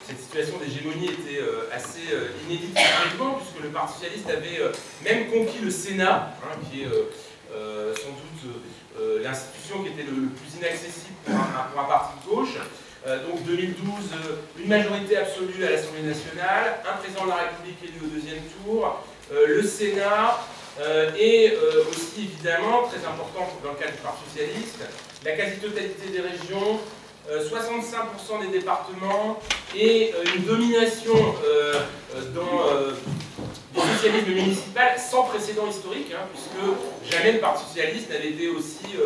cette situation d'hégémonie était assez inédite historiquement, puisque le Parti socialiste avait même conquis le Sénat, hein, qui est sans doute l'institution qui était le plus inaccessible pour un parti de gauche. Donc 2012, une majorité absolue à l'Assemblée nationale, un président de la République élu au deuxième tour, le Sénat, et aussi évidemment, très important dans le cas du Parti socialiste, la quasi-totalité des régions, 65% des départements et une domination dans le socialisme municipal sans précédent historique, hein, puisque jamais le Parti socialiste n'avait été aussi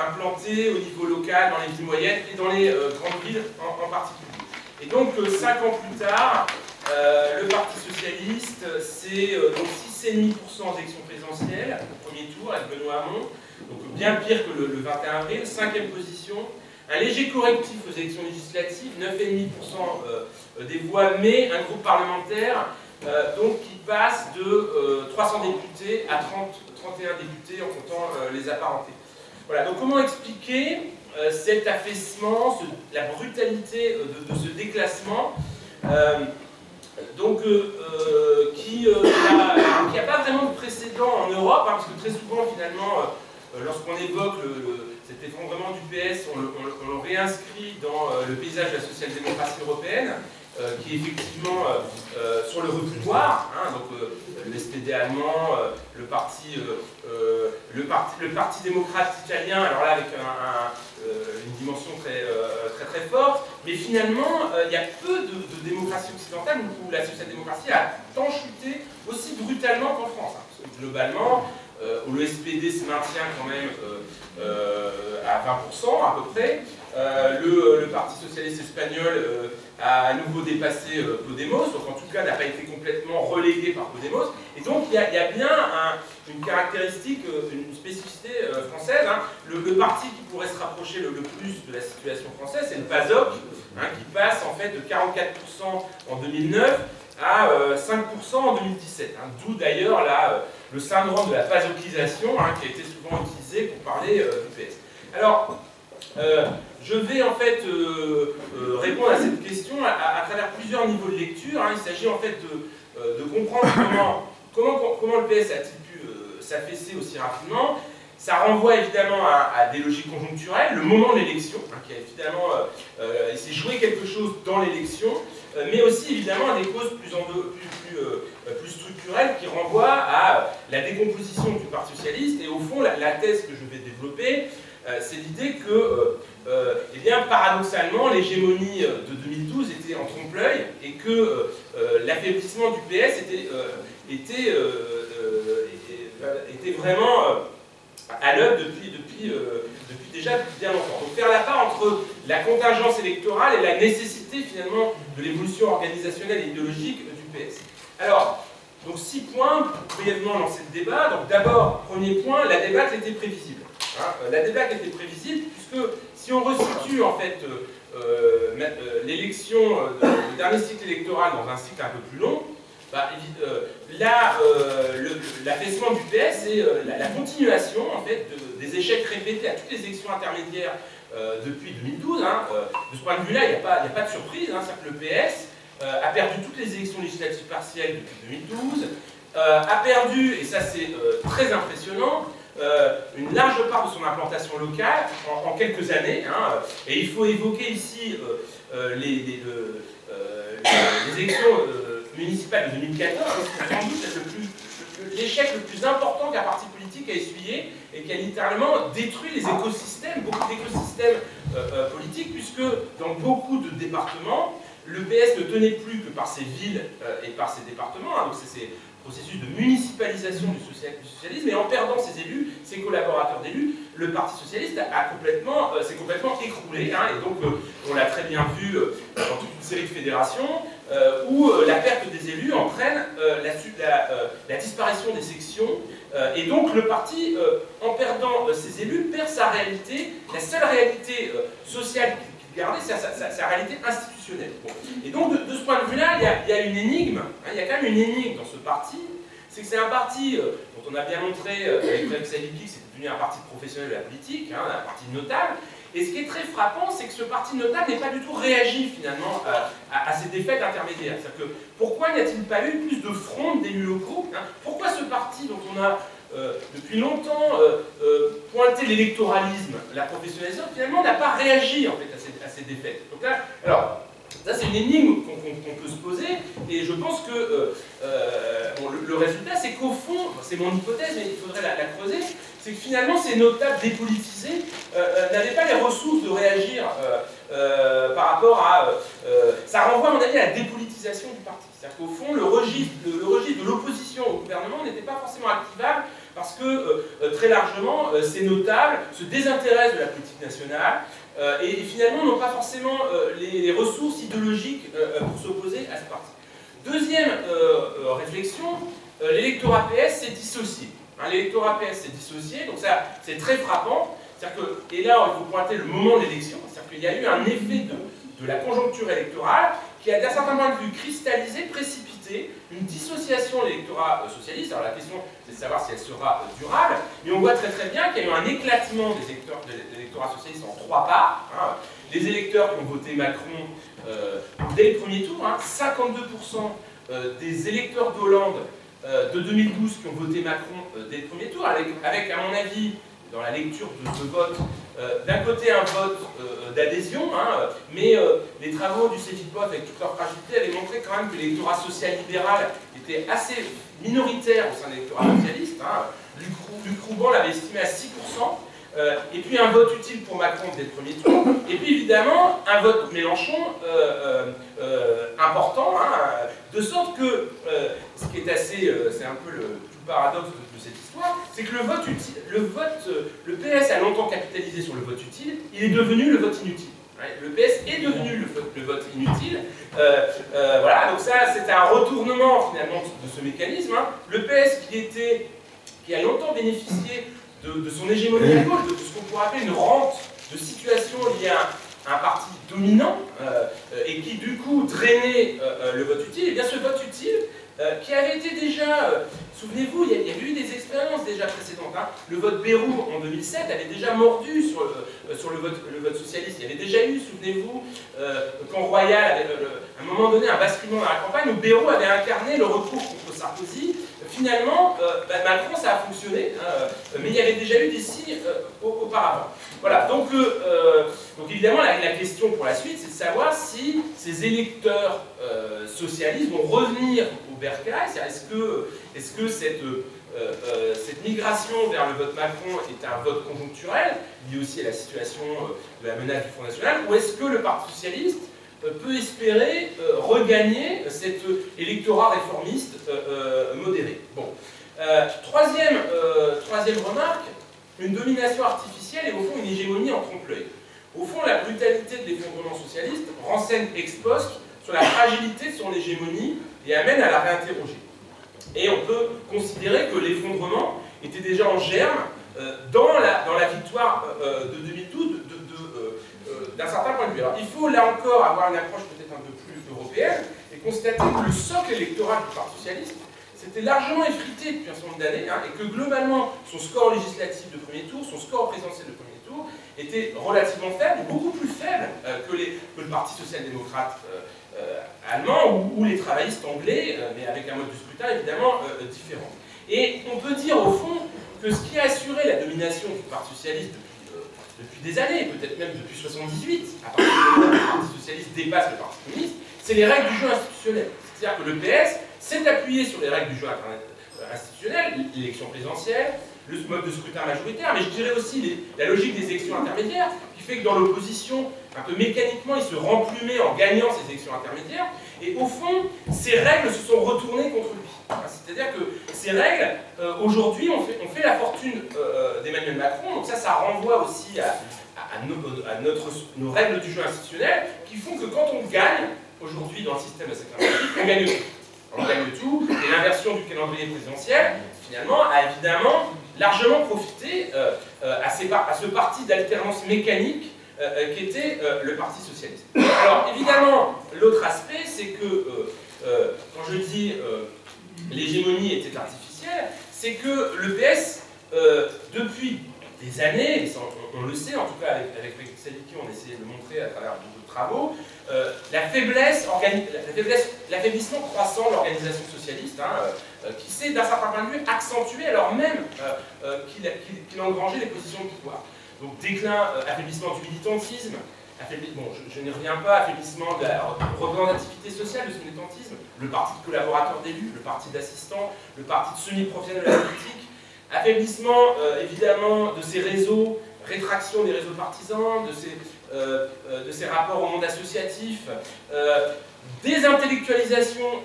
implanté au niveau local, dans les villes moyennes et dans les grandes villes en particulier. Et donc 5 ans plus tard, le Parti socialiste, c'est donc 6,5% aux élections présidentielles, au premier tour avec Benoît Hamon, donc bien pire que le 21 avril, 5e position. Un léger correctif aux élections législatives, 9,5% des voix, mais un groupe parlementaire donc qui passe de 300 députés à 31 députés en comptant les apparentés. Voilà, donc comment expliquer cet affaissement, la brutalité de ce déclassement qui n'a pas vraiment de précédent en Europe, hein, parce que très souvent finalement, lorsqu'on évoque cet effondrement du PS, on le réinscrit dans le paysage de la social-démocratie européenne, qui est effectivement sur le reculoir, hein, donc le SPD allemand, le parti démocrate italien, alors là avec une dimension très forte, mais finalement il y a peu de démocraties occidentales où la social-démocratie a tant chuté aussi brutalement qu'en France, hein, parce que globalement, où le SPD se maintient quand même à 20% à peu près. Le Parti socialiste espagnol a à nouveau dépassé Podemos, donc en tout cas n'a pas été complètement relégué par Podemos. Et donc il y a bien une caractéristique, une spécificité française. Hein. Le parti qui pourrait se rapprocher le plus de la situation française, c'est le PASOK, hein, qui passe en fait de 44% en 2009 à 5% en 2017. Hein, d'où d'ailleurs le syndrome de la pasokisation, hein, qui a été souvent utilisé pour parler du PS. Alors, je vais en fait répondre à cette question à travers plusieurs niveaux de lecture. Hein. Il s'agit en fait de comprendre comment le PS a-t-il pu s'affaisser aussi rapidement. Ça renvoie évidemment à des logiques conjoncturelles, le moment de l'élection, hein, qui a évidemment il s'est joué quelque chose dans l'élection, mais aussi évidemment à des causes plus structurelles qui renvoient à la décomposition du Parti socialiste. Et au fond, la thèse que je vais développer, c'est l'idée que, eh bien, paradoxalement, l'hégémonie de 2012 était en trompe-l'œil et que l'affaiblissement du PS était vraiment à l'œuvre depuis déjà bien longtemps. Donc faire la part entre la contingence électorale et la nécessité finalement de l'évolution organisationnelle et idéologique du PS. Alors, donc 6 points brièvement dans ce débat. Donc d'abord, premier point, la débâcle était prévisible. Hein, la débâcle était prévisible puisque si on resitue en fait l'élection, le dernier cycle électoral dans un cycle un peu plus long, bah, l'affaissement du PS c'est la continuation en fait, des échecs répétés à toutes les élections intermédiaires depuis 2012. Hein. De ce point de vue-là, il n'y a pas de surprise. Hein. C'est-à-dire que le PS a perdu toutes les élections législatives partielles depuis 2012, a perdu, et ça c'est très impressionnant, une large part de son implantation locale en quelques années. Hein. Et il faut évoquer ici les élections municipales de 2014, c'est sans doute l'échec le plus important qu'un parti politique a essuyé et qui a littéralement détruit les écosystèmes, beaucoup d'écosystèmes politiques, puisque dans beaucoup de départements, le PS ne tenait plus que par ses villes et par ses départements, hein, donc c'est ces processus de municipalisation du socialisme, et en perdant ses élus, ses collaborateurs d'élus, le Parti socialiste s'est complètement écroulé, hein, et donc on l'a très bien vu dans toute une série de fédérations, où la perte des élus entraîne la disparition des sections, et donc le parti, en perdant ses élus, perd sa réalité, la seule réalité sociale qu'il gardait, c'est sa réalité institutionnelle. Bon. Et donc de ce point de vue-là, il y a une énigme, hein, il y a quand même une énigme dans ce parti, c'est que c'est un parti dont on a bien montré avec Rex Saliki que c'est devenu un parti professionnel de la politique, hein, un parti notable. Et ce qui est très frappant, c'est que ce parti notable n'est pas du tout réagi finalement défaite intermédiaire. C'est-à-dire que pourquoi n'y a-t-il pas eu plus de fronde d'élus locaux, hein? Pourquoi ce parti dont on a depuis longtemps pointé l'électoralisme, la professionnalisation, finalement n'a pas réagi en fait, à ces défaites. Donc là, alors, ça c'est une énigme qu'on peut se poser, et je pense que bon, le résultat c'est qu'au fond, c'est mon hypothèse, mais il faudrait la creuser, c'est que finalement ces notables dépolitisés n'avaient pas les ressources de réagir par rapport à... ça renvoie à mon avis à la dépolitisation du parti. C'est-à-dire qu'au fond, le registre de l'opposition au gouvernement n'était pas forcément activable parce que très largement, ces notables se désintéressent de la politique nationale et finalement n'ont pas forcément les ressources idéologiques pour s'opposer à ce parti. Deuxième réflexion, l'électorat PS s'est dissocié. Hein, l'électorat PS s'est dissocié, donc ça c'est très frappant. Que, et là, il faut pointer le moment de l'élection, c'est-à-dire qu'il y a eu un effet de la conjoncture électorale qui a d'un certain point de vue cristallisé, précipité une dissociation de l'électorat socialiste. Alors la question, c'est de savoir si elle sera durable, mais on voit très très bien qu'il y a eu un éclatement de l'électorat socialiste en trois parts. Hein. Les électeurs qui ont voté Macron dès le premier tour, hein, 52% des électeurs d'Hollande de 2012 qui ont voté Macron dès le premier tour, avec à mon avis, dans la lecture de ce vote, d'un côté un vote d'adhésion, hein, mais les travaux du CEVIPOF avec toute leur fragilité avaient montré quand même que l'électorat social-libéral était assez minoritaire au sein de l'électorat socialiste. Hein. Luc Rouban l'avait estimé à 6%, et puis un vote utile pour Macron dès le premier tour, et puis évidemment un vote Mélenchon important, hein, de sorte que, ce qui est assez, c'est un peu tout le paradoxe de cette histoire, c'est que le PS a longtemps capitalisé sur le vote utile, il est devenu le vote inutile. Le PS est devenu le vote inutile. Voilà, donc ça, c'est un retournement finalement de ce mécanisme. Hein. Le PS qui a longtemps bénéficié de son hégémonie à gauche, de ce qu'on pourrait appeler une rente de situation liée à un parti dominant, et qui du coup drainait le vote utile, et bien ce vote utile, qui avait été déjà, souvenez-vous, il y a eu des expériences déjà précédentes. Hein. Le vote Bayrou en 2007 avait déjà mordu sur le vote socialiste. Il y avait déjà eu, souvenez-vous, quand Royal avait à un moment donné un basculement dans la campagne où Bayrou avait incarné le recours contre Sarkozy. Finalement, Macron, ça a fonctionné, hein, mais il y avait déjà eu des signes auparavant. Voilà, donc évidemment, la question pour la suite, c'est de savoir si ces électeurs socialistes vont revenir au bercail. Est-ce que cette migration vers le vote Macron est un vote conjoncturel, lié aussi à la situation de la menace du Front National, ou est-ce que le Parti Socialiste peut espérer regagner cet électorat réformiste modéré. Bon. Troisième remarque, une domination artificielle et au fond une hégémonie en trompe-l'œil. Au fond, la brutalité de l'effondrement socialiste renseigne ex post sur la fragilité de son hégémonie et amène à la réinterroger. Et on peut considérer que l'effondrement était déjà en germe dans la victoire de 2012 d'un certain point de vue. Alors, il faut là encore avoir une approche peut-être un peu plus européenne et constater que le socle électoral du Parti Socialiste s'était largement effrité depuis un certain nombre d'années, hein, et que globalement son score législatif de premier tour, son score présidentiel de premier tour était relativement faible, beaucoup plus faible que le Parti social-démocrate allemand ou les travaillistes anglais, mais avec un mode de scrutin évidemment différent. Et on peut dire au fond que ce qui a assuré la domination du Parti socialiste depuis des années, peut-être même depuis 1978, à partir du moment où le Parti socialiste dépasse le Parti communiste, c'est les règles du jeu institutionnel. C'est-à-dire que le PS s'est appuyé sur les règles du jeu institutionnel, l'élection présidentielle, le mode de scrutin majoritaire, mais je dirais aussi la logique des élections intermédiaires, qui fait que dans l'opposition, un peu mécaniquement, il se remplumait en gagnant ces élections intermédiaires, et au fond, ces règles se sont retournées contre lui. C'est-à-dire que ces règles, aujourd'hui, ont fait la fortune d'Emmanuel Macron, donc ça renvoie aussi à nos règles du jeu institutionnel, qui font que quand on gagne, aujourd'hui dans le système de la sécurité, on gagne tout. On gagne tout, et l'inversion du calendrier présidentiel, finalement, a évidemment largement profité à ce parti d'alternance mécanique qui était le Parti socialiste. Alors, évidemment, l'autre aspect, c'est que, quand je dis l'hégémonie était artificielle, c'est que le PS, depuis des années, et ça, on le sait, en tout cas avec Frédéric Sadiki, on essayait de le montrer à travers beaucoup de travaux, l'affaiblissement croissant de l'organisation socialiste, qui s'est d'un certain point de vue accentué alors même qu'il engrangeait des positions de pouvoir. Donc déclin, affaiblissement du militantisme, bon, je n'y reviens pas, affaiblissement de la représentativité sociale de ce militantisme, le parti de collaborateurs d'élus, le parti d'assistants, le parti de semi-professionnels de la politique, affaiblissement évidemment de ces réseaux, rétraction des réseaux partisans, de ces rapports au monde associatif, désintellectualisation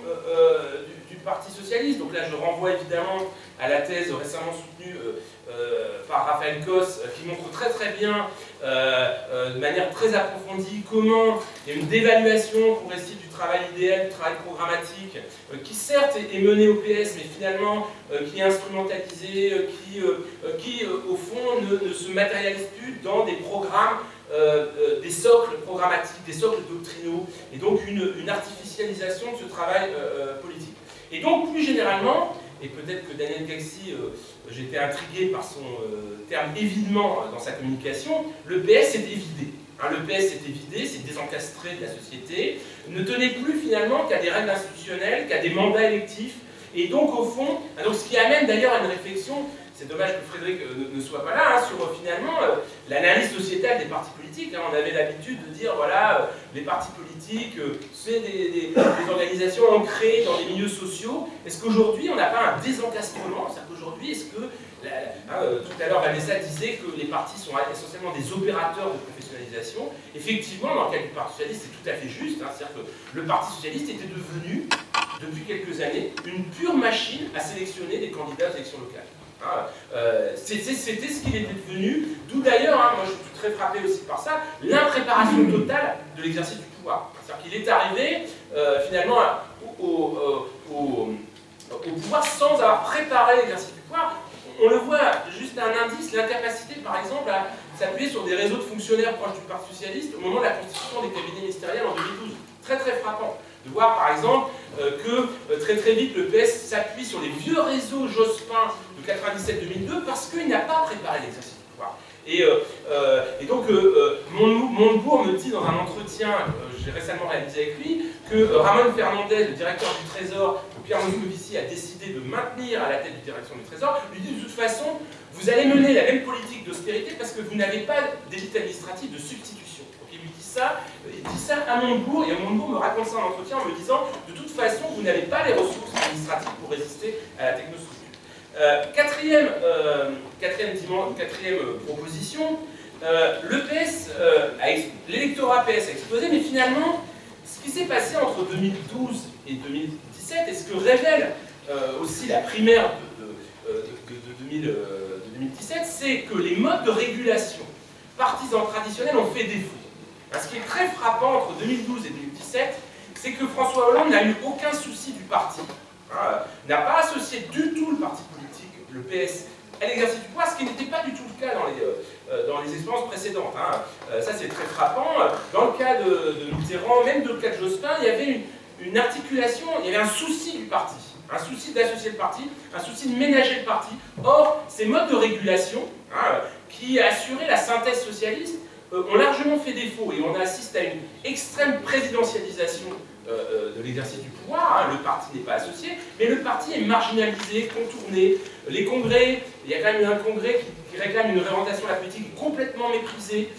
du Parti socialiste. Donc là je renvoie évidemment à la thèse récemment soutenue par Raphaël Cos, qui montre très bien, de manière très approfondie, comment il y a une dévaluation progressive du travail idéal, du travail programmatique, qui certes est mené au PS, mais finalement qui est instrumentalisé, qui au fond ne se matérialise plus dans des programmes, des socles programmatiques, des socles doctrinaux, et donc une artificialisation de ce travail politique. Et donc plus généralement, et peut-être que Daniel Gaxi, j'étais intrigué par son terme évidement dans sa communication, le PS s'était vidé. Le PS s'était vidé, s'est désencastré de la société, ne tenait plus finalement qu'à des règles institutionnelles, qu'à des mandats électifs, et donc au fond, donc ce qui amène d'ailleurs à une réflexion, c'est dommage que Frédéric ne soit pas là, sur finalement l'analyse sociétale des partis politiques. On avait l'habitude de dire, voilà, les partis politiques, c'est des organisations ancrées dans les milieux sociaux. Est-ce qu'aujourd'hui, on n'a pas un désencastrement? C'est-à-dire qu'aujourd'hui, est-ce que, tout à l'heure, Vanessa disait que les partis sont essentiellement des opérateurs de professionnalisation. Effectivement, dans le cas du Parti socialiste, c'est tout à fait juste. C'est-à-dire que le Parti socialiste était devenu, depuis quelques années, une pure machine à sélectionner des candidats aux élections locales. C'était ce qu'il était devenu, d'où d'ailleurs, moi je suis très frappé aussi par ça, l'impréparation totale de l'exercice du pouvoir. C'est-à-dire qu'il est arrivé finalement au pouvoir sans avoir préparé l'exercice du pouvoir. On le voit, juste un indice, l'incapacité par exemple à s'appuyer sur des réseaux de fonctionnaires proches du Parti socialiste au moment de la constitution des cabinets ministériels en 2012. Très frappant de voir par exemple que très vite le PS s'appuie sur les vieux réseaux Jospin de 97-2002 parce qu'il n'a pas préparé l'exercice du pouvoir. Et donc Montebourg me dit dans un entretien que j'ai récemment réalisé avec lui que Ramon Fernandez, le directeur du Trésor, que Pierre Moscovici a décidé de maintenir à la tête du direction du Trésor, lui dit de toute façon vous allez mener la même politique d'austérité parce que vous n'avez pas d'élite administrative de substitution. Il dit ça à Montebourg, et Montebourg me raconte ça en entretien en me disant de toute façon, vous n'avez pas les ressources administratives pour résister à la technostructure. Quatrième proposition, l'électorat PS a explosé, mais finalement, ce qui s'est passé entre 2012 et 2017, et ce que révèle aussi la primaire de 2017, c'est que les modes de régulation partisans traditionnels ont fait défaut. Ce qui est très frappant entre 2012 et 2017, c'est que François Hollande n'a eu aucun souci du parti. N'a pas associé du tout le parti politique, le PS, à l'exercice du pouvoir, ce qui n'était pas du tout le cas dans les expériences précédentes. Ça c'est très frappant. Dans le cas de Mitterrand, même dans le cas de Jospin, il y avait une articulation, il y avait un souci du parti. Un souci d'associer le parti, un souci de ménager le parti. Or, ces modes de régulation, qui assuraient la synthèse socialiste, ont largement fait défaut et on assiste à une extrême présidentialisation de l'exercice du pouvoir. Le parti n'est pas associé, mais le parti est marginalisé, contourné. Les congrès, il y a quand même eu un congrès qui réclame une réorientation de la politique complètement méprisée.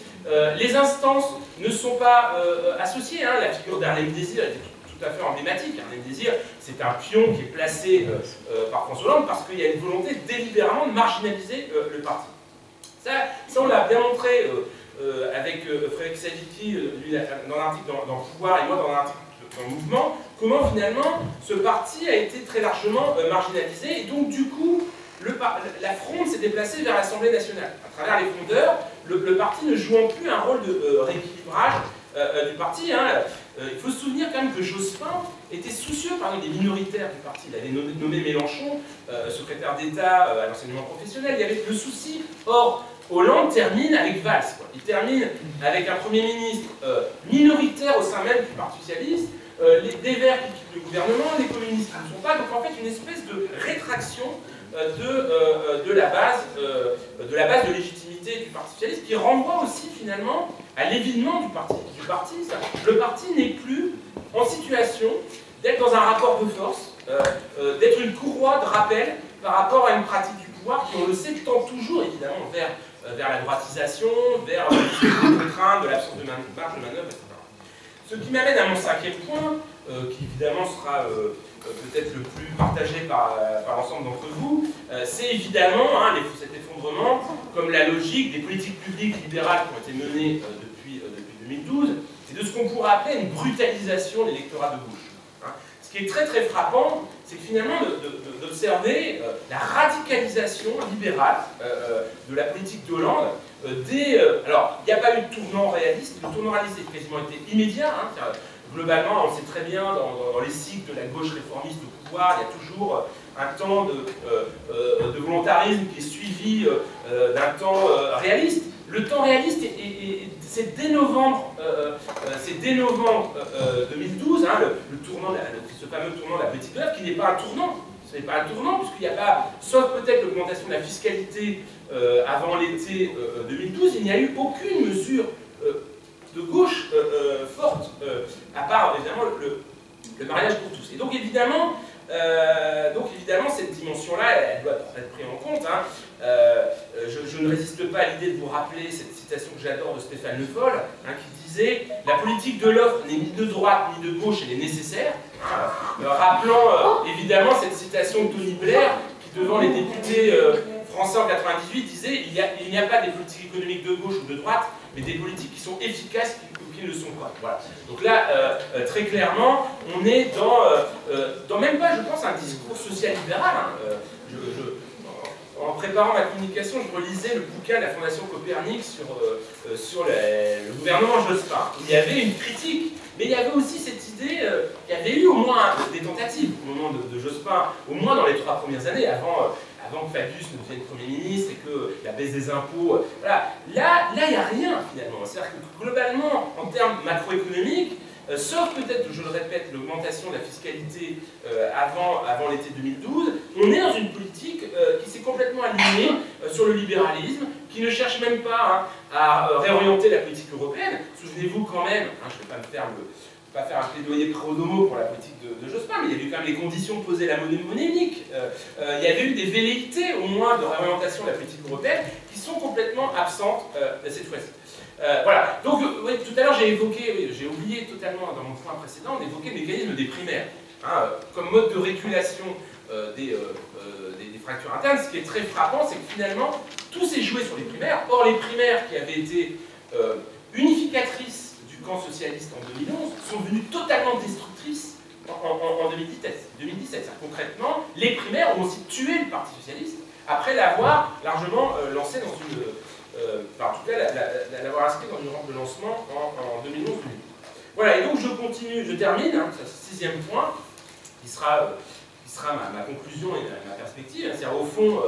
Les instances ne sont pas associées. La figure d'Harlem Désir était tout à fait emblématique. Harlem Désir, c'est un pion qui est placé par François Hollande parce qu'il y a une volonté délibérément de marginaliser le parti. Ça on l'a bien montré avec Frédéric Sadiki, lui, dans l'article dans Pouvoir, et moi dans l'article dans Mouvement, comment finalement ce parti a été très largement marginalisé, et donc du coup, la fronde s'est déplacée vers l'Assemblée nationale. À travers les fondeurs, le parti ne jouant plus un rôle de rééquilibrage du parti. Il faut se souvenir quand même que Jospin était soucieux par exemple des minoritaires du parti. Il avait nommé Mélenchon secrétaire d'État à l'enseignement professionnel. Il y avait le souci. Or, Hollande termine avec Valls. Il termine avec un Premier ministre minoritaire au sein même du Parti socialiste, des Verts qui quittent le gouvernement, les communistes qui ne sont pas. Donc en fait, une espèce de rétraction de la base de légitimité du Parti socialiste, qui renvoie aussi finalement à l'évidement du parti. Le parti n'est plus en situation d'être dans un rapport de force, d'être une courroie de rappel par rapport à une pratique du pouvoir qui, on le sait, tend toujours évidemment vers la droitisation, vers les contraintes, de l'absence de marge de manœuvre, etc. Ce qui m'amène à mon cinquième point, qui évidemment sera peut-être le plus partagé par l'ensemble d'entre vous, c'est évidemment cet effondrement comme la logique des politiques publiques libérales qui ont été menées depuis 2012, c'est de ce qu'on pourrait appeler une brutalisation de l'électorat de gauche. Ce qui est très très frappant, c'est que finalement d'observer la radicalisation libérale de la politique d'Hollande. Alors, il n'y a pas eu de tournant réaliste, le tournant réaliste a quasiment été immédiat. Globalement, on sait très bien, dans les cycles de la gauche réformiste au pouvoir, il y a toujours un temps de volontarisme qui est suivi d'un temps réaliste. Le temps réaliste, c'est dès novembre 2012, ce fameux tournant de la petite œuvre, qui n'est pas un tournant. Ce n'est pas un tournant, puisqu'il n'y a pas, sauf peut-être l'augmentation de la fiscalité avant l'été 2012, il n'y a eu aucune mesure de gauche forte, à part évidemment le mariage pour tous. Et donc évidemment cette dimension-là, elle doit être prise en compte. Je ne résiste pas à l'idée de vous rappeler cette citation que j'adore de Stéphane Le Foll, qui disait « La politique de l'offre n'est ni de droite ni de gauche, elle est nécessaire ». Rappelant évidemment cette citation de Tony Blair, qui devant les députés français en 98 disait « Il n'y a pas des politiques économiques de gauche ou de droite, mais des politiques qui sont efficaces ou qui ne le sont pas. » Voilà. Donc là, très clairement, on est dans même pas, je pense, un discours social-libéral. En préparant ma communication, je relisais le bouquin de la Fondation Copernic sur le gouvernement Jospin. Il y avait une critique, mais il y avait aussi cette idée qu'il y avait eu au moins des tentatives au moment de Jospin, au moins dans les 3 premières années, avant que Fabius ne devienne Premier ministre et que la baisse des impôts. Voilà. Là, il n'y a rien finalement. C'est-à-dire que globalement, en termes macroéconomiques, sauf peut-être, je le répète, l'augmentation de la fiscalité avant l'été 2012, on est dans une politique qui s'est complètement alignée sur le libéralisme, qui ne cherche même pas à réorienter la politique européenne. Souvenez-vous quand même, je ne vais pas faire un plaidoyer pro-domo pour la politique de Jospin, mais il y avait quand même les conditions de poser la monnaie unique. Il y avait eu des velléités, au moins, de réorientation de la politique européenne, qui sont complètement absentes cette fois-ci. Voilà, donc oui, tout à l'heure j'ai oublié totalement dans mon point précédent d'évoquer le mécanisme des primaires, comme mode de régulation des fractures internes. Ce qui est très frappant, c'est que finalement tout s'est joué sur les primaires. Or les primaires qui avaient été unificatrices du camp socialiste en 2011 sont devenues totalement destructrices en 2017. Concrètement, les primaires ont aussi tué le Parti socialiste après l'avoir largement lancé dans une... en tout cas, l'avoir inscrit dans une rampe de lancement en 2011-2012. Voilà, et donc je continue, je termine, c'est le 6e point, qui sera ma conclusion et ma perspective. C'est-à-dire, au fond,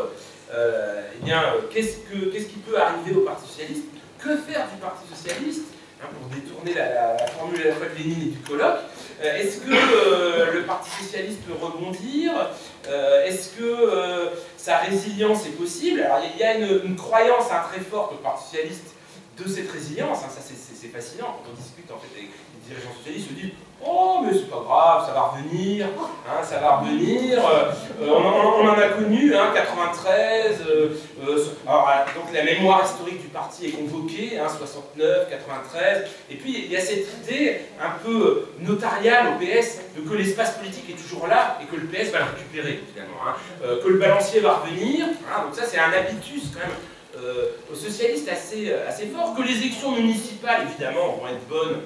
qu'est-ce qui peut arriver au Parti socialiste? Que faire du Parti socialiste, pour détourner la formule à la fois de Lénine et du colloque? Est-ce que le Parti socialiste peut rebondir? Est-ce que sa résilience est possible? Alors il y a une croyance très forte au Parti socialiste de cette résilience, ça c'est fascinant, quand on discute en fait avec les dirigeants socialistes, ils se disent « Oh mais c'est pas grave, ça va revenir, ça va revenir, on en a connu, 93, donc la mémoire historique du parti est convoquée, 69, 93, et puis il y a cette idée un peu notariale au PS de que l'espace politique est toujours là et que le PS va le récupérer finalement, que le balancier va revenir, donc ça c'est un habitus quand même aux socialistes assez fort, que les élections municipales évidemment vont être bonnes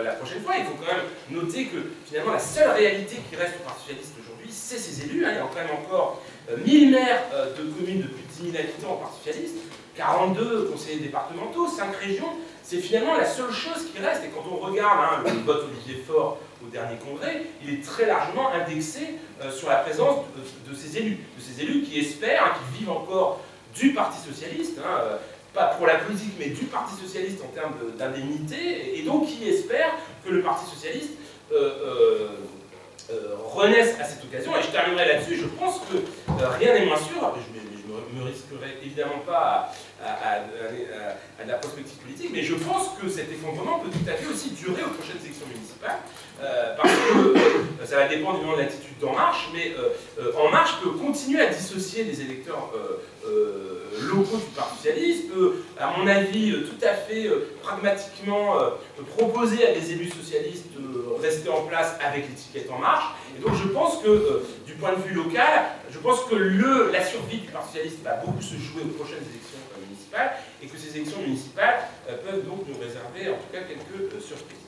la prochaine fois. Il faut quand même noter que finalement la seule réalité qui reste au Parti socialiste aujourd'hui, c'est ses élus. Il y a quand même encore 1000 maires de communes de plus de 10 000 habitants au Parti socialiste, 42 conseillers départementaux, 5 régions. C'est finalement la seule chose qui reste. Et quand on regarde le vote Olivier Faure au dernier congrès, il est très largement indexé sur la présence de ces élus qui espèrent, qui vivent encore du Parti socialiste, pas pour la politique, mais du Parti socialiste en termes d'indemnité, et donc qui espère que le Parti socialiste renaissent à cette occasion. Et je terminerai là-dessus, je pense que rien n'est moins sûr, je ne me risquerai évidemment pas à de la prospective politique, mais je pense que cet effondrement peut tout à fait aussi durer aux prochaines élections municipales, parce que ça va dépendre évidemment de l'attitude d'En Marche, mais En Marche peut continuer à dissocier les électeurs locaux du Parti socialiste, peut, à mon avis, tout à fait pragmatiquement proposer à des élus socialistes de rester en place avec l'étiquette En Marche. Et donc je pense que, du point de vue local, je pense que la survie du Parti socialiste va beaucoup se jouer aux prochaines élections municipales, et que ces élections municipales peuvent donc nous réserver en tout cas quelques surprises.